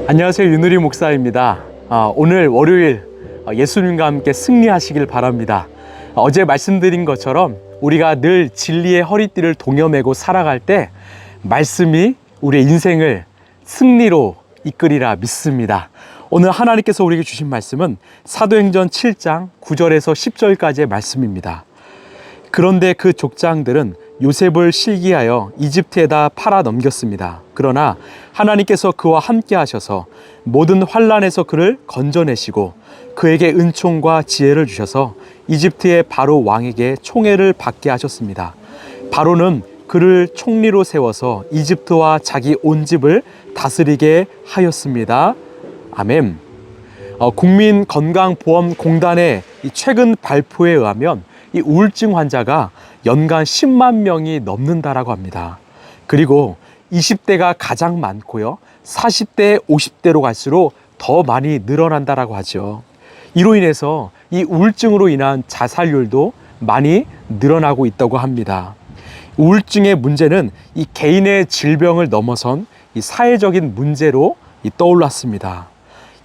안녕하세요. 윤우리 목사입니다. 오늘 월요일 예수님과 함께 승리하시길 바랍니다. 어제 말씀드린 것처럼 우리가 늘 진리의 허리띠를 동여매고 살아갈 때 말씀이 우리의 인생을 승리로 이끌이라 믿습니다. 오늘 하나님께서 우리에게 주신 말씀은 사도행전 7장 9절에서 10절까지의 말씀입니다. 그런데 그 족장들은 요셉을 실기하여 이집트에다 팔아 넘겼습니다. 그러나 하나님께서 그와 함께 하셔서 모든 환난에서 그를 건져내시고 그에게 은총과 지혜를 주셔서 이집트의 바로 왕에게 총애를 받게 하셨습니다. 바로는 그를 총리로 세워서 이집트와 자기 온 집을 다스리게 하였습니다. 아멘. 국민건강보험공단의 최근 발표에 의하면 이 우울증 환자가 연간 10만 명이 넘는다라고 합니다. 그리고 20대가 가장 많고요. 40대, 50대로 갈수록 더 많이 늘어난다라고 하죠. 이로 인해서 이 우울증으로 인한 자살률도 많이 늘어나고 있다고 합니다. 우울증의 문제는 이 개인의 질병을 넘어선 이 사회적인 문제로 떠올랐습니다.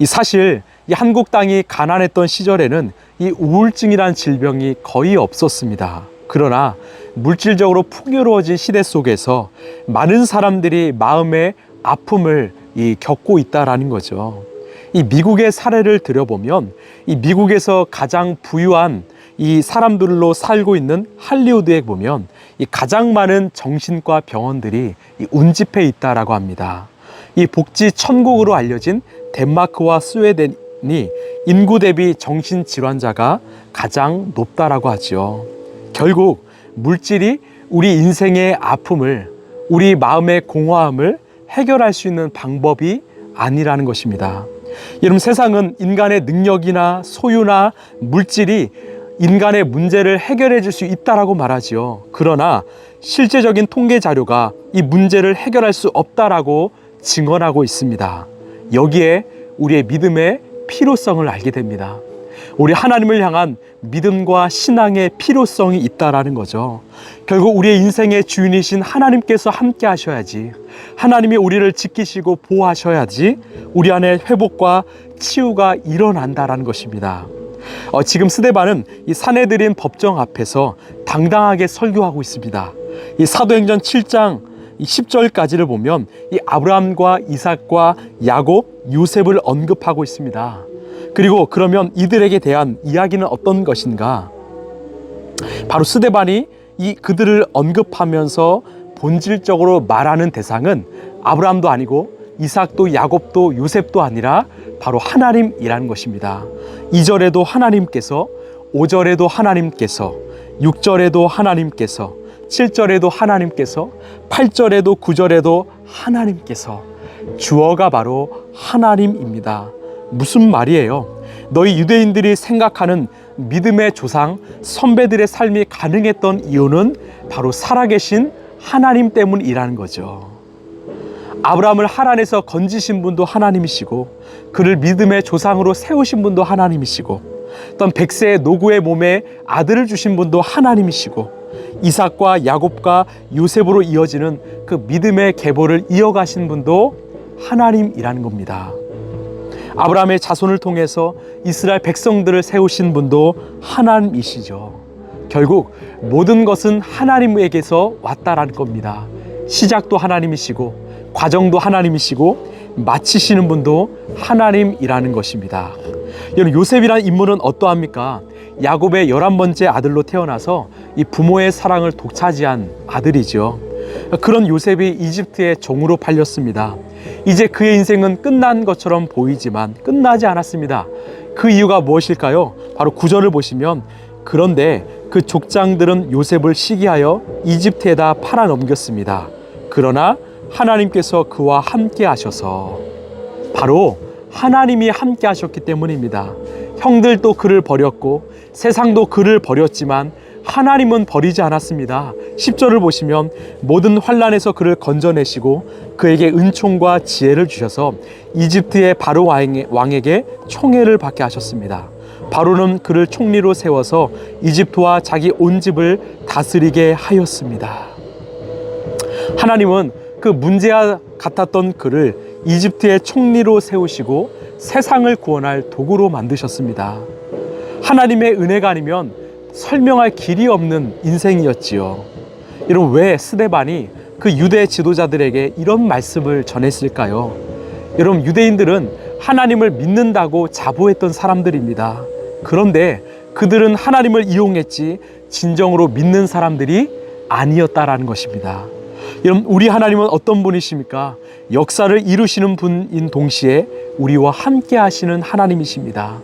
사실 이 한국 땅이 가난했던 시절에는 이 우울증이란 질병이 거의 없었습니다. 그러나 물질적으로 풍요로워진 시대 속에서 많은 사람들이 마음의 아픔을 겪고 있다라는 거죠. 이 미국의 사례를 들여보면 이 미국에서 가장 부유한 이 사람들로 살고 있는 할리우드에 보면 이 가장 많은 정신과 병원들이 운집해 있다라고 합니다. 이 복지 천국으로 알려진 덴마크와 스웨덴이 인구 대비 정신질환자가 가장 높다라고 하죠. 결국 물질이 우리 인생의 아픔을, 우리 마음의 공허함을 해결할 수 있는 방법이 아니라는 것입니다. 여러분, 세상은 인간의 능력이나 소유나 물질이 인간의 문제를 해결해 줄 수 있다라고 말하지요. 그러나 실제적인 통계 자료가 이 문제를 해결할 수 없다라고 증언하고 있습니다. 여기에 우리의 믿음의 필요성을 알게 됩니다. 우리 하나님을 향한 믿음과 신앙의 필요성이 있다라는 거죠. 결국 우리의 인생의 주인이신 하나님께서 함께 하셔야지, 하나님이 우리를 지키시고 보호하셔야지 우리 안에 회복과 치유가 일어난다라는 것입니다. 지금 스데반은 이 산헤드린 법정 앞에서 당당하게 설교하고 있습니다. 이 사도행전 7장 10절까지를 보면 이 아브라함과 이삭과 야곱, 요셉을 언급하고 있습니다. 그리고 그러면 이들에게 대한 이야기는 어떤 것인가? 바로 스데반이 그들을 언급하면서 본질적으로 말하는 대상은 아브라함도 아니고 이삭도 야곱도 요셉도 아니라 바로 하나님이라는 것입니다. 2절에도 하나님께서, 5절에도 하나님께서, 6절에도 하나님께서, 7절에도 하나님께서, 8절에도 9절에도 하나님께서, 주어가 바로 하나님입니다. 무슨 말이에요? 너희 유대인들이 생각하는 믿음의 조상, 선배들의 삶이 가능했던 이유는 바로 살아계신 하나님 때문이라는 거죠. 아브라함을 하란에서 건지신 분도 하나님이시고, 그를 믿음의 조상으로 세우신 분도 하나님이시고, 어떤 백세의 노구의 몸에 아들을 주신 분도 하나님이시고, 이삭과 야곱과 요셉으로 이어지는 그 믿음의 계보를 이어가신 분도 하나님이라는 겁니다. 아브라함의 자손을 통해서 이스라엘 백성들을 세우신 분도 하나님이시죠. 결국 모든 것은 하나님에게서 왔다라는 겁니다. 시작도 하나님이시고, 과정도 하나님이시고, 마치시는 분도 하나님이라는 것입니다. 여러분, 요셉이라는 인물은 어떠합니까? 야곱의 11번째 아들로 태어나서 이 부모의 사랑을 독차지한 아들이죠. 그런 요셉이 이집트의 종으로 팔렸습니다. 이제 그의 인생은 끝난 것처럼 보이지만 끝나지 않았습니다. 그 이유가 무엇일까요? 바로 9절을 보시면, 그런데 그 족장들은 요셉을 시기하여 이집트에다 팔아 넘겼습니다. 그러나 하나님께서 그와 함께 하셔서, 바로 하나님이 함께 하셨기 때문입니다. 형들도 그를 버렸고 세상도 그를 버렸지만 하나님은 버리지 않았습니다. 10절을 보시면 모든 환난에서 그를 건져내시고 그에게 은총과 지혜를 주셔서 이집트의 바로 왕에게 총애를 받게 하셨습니다. 바로는 그를 총리로 세워서 이집트와 자기 온 집을 다스리게 하였습니다. 하나님은 그 문제와 같았던 그를 이집트의 총리로 세우시고 세상을 구원할 도구로 만드셨습니다. 하나님의 은혜가 아니면 설명할 길이 없는 인생이었지요. 여러분, 왜 스데반이 그 유대 지도자들에게 이런 말씀을 전했을까요? 여러분, 유대인들은 하나님을 믿는다고 자부했던 사람들입니다. 그런데 그들은 하나님을 이용했지 진정으로 믿는 사람들이 아니었다라는 것입니다. 여러분, 우리 하나님은 어떤 분이십니까? 역사를 이루시는 분인 동시에 우리와 함께 하시는 하나님이십니다.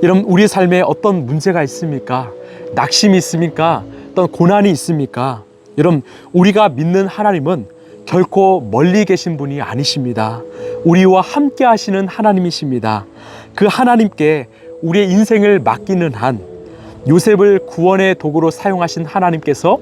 여러분, 우리 삶에 어떤 문제가 있습니까? 낙심이 있습니까? 어떤 고난이 있습니까? 여러분, 우리가 믿는 하나님은 결코 멀리 계신 분이 아니십니다. 우리와 함께 하시는 하나님이십니다. 그 하나님께 우리의 인생을 맡기는 한, 요셉을 구원의 도구로 사용하신 하나님께서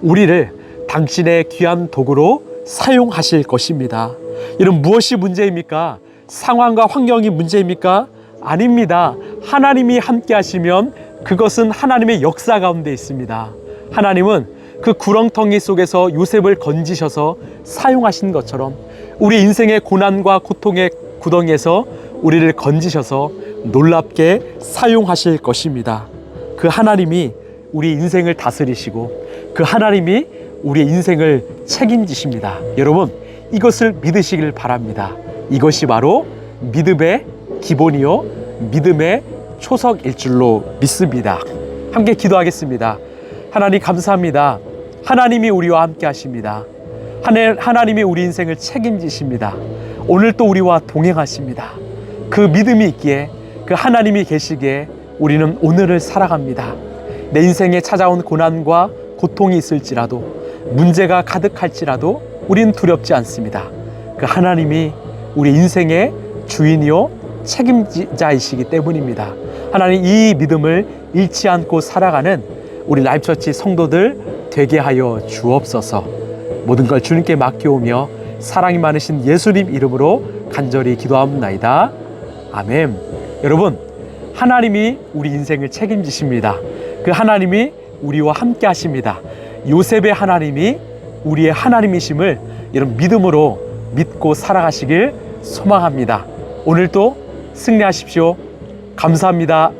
우리를 당신의 귀한 도구로 사용하실 것입니다. 여러분, 무엇이 문제입니까? 상황과 환경이 문제입니까? 아닙니다. 하나님이 함께 하시면 그것은 하나님의 역사 가운데 있습니다. 하나님은 그 구렁텅이 속에서 요셉을 건지셔서 사용하신 것처럼 우리 인생의 고난과 고통의 구덩이에서 우리를 건지셔서 놀랍게 사용하실 것입니다. 그 하나님이 우리 인생을 다스리시고 그 하나님이 우리의 인생을 책임지십니다. 여러분, 이것을 믿으시길 바랍니다. 이것이 바로 믿음의 기본이요 믿음의 초석일 줄로 믿습니다. 함께 기도하겠습니다. 하나님, 감사합니다. 하나님이 우리와 함께 하십니다. 하나님이 우리 인생을 책임지십니다. 오늘 또 우리와 동행하십니다. 그 믿음이 있기에, 그 하나님이 계시기에 우리는 오늘을 살아갑니다. 내 인생에 찾아온 고난과 고통이 있을지라도, 문제가 가득할지라도 우리는 두렵지 않습니다. 그 하나님이 우리 인생의 주인이요 책임자이시기 때문입니다. 하나님, 이 믿음을 잃지 않고 살아가는 우리 라이프처치 성도들 되게 하여 주옵소서. 모든 걸 주님께 맡겨오며 사랑이 많으신 예수님 이름으로 간절히 기도합나이다. 아멘. 여러분, 하나님이 우리 인생을 책임지십니다. 그 하나님이 우리와 함께 하십니다. 요셉의 하나님이 우리의 하나님이심을 이런 믿음으로 믿고 살아가시길 소망합니다. 오늘도 승리하십시오. 감사합니다.